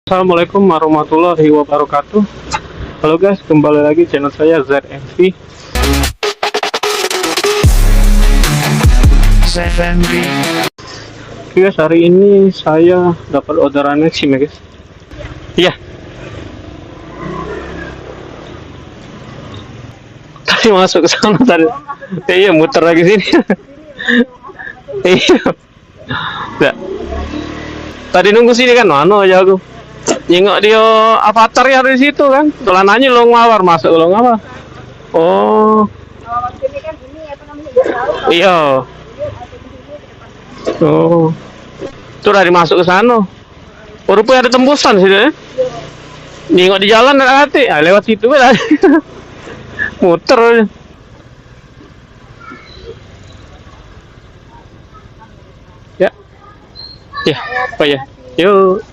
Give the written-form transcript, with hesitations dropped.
Assalamualaikum warahmatullahi wabarakatuh. Halo guys, kembali lagi channel saya ZMV. Oke guys, hari ini saya dapat orderan SIM ya guys. Iya. Tadi masuk ke sana tadi. Iya, muter lagi sini. Iya. Ya. Tadi nunggu sini kan, mana aja aku. Nyengok dia avatar ya di situ kan. Tulanannya lo ngawar masuk lo ngawar. Oh. Iya. Oh. Itu dari masuk ke sana. Oh, rupanya ada tembusan sih deh. Nyengok di jalan hati. Ah, lewat situ kan. Muter. Ya. Ya, apa ya? Yuk.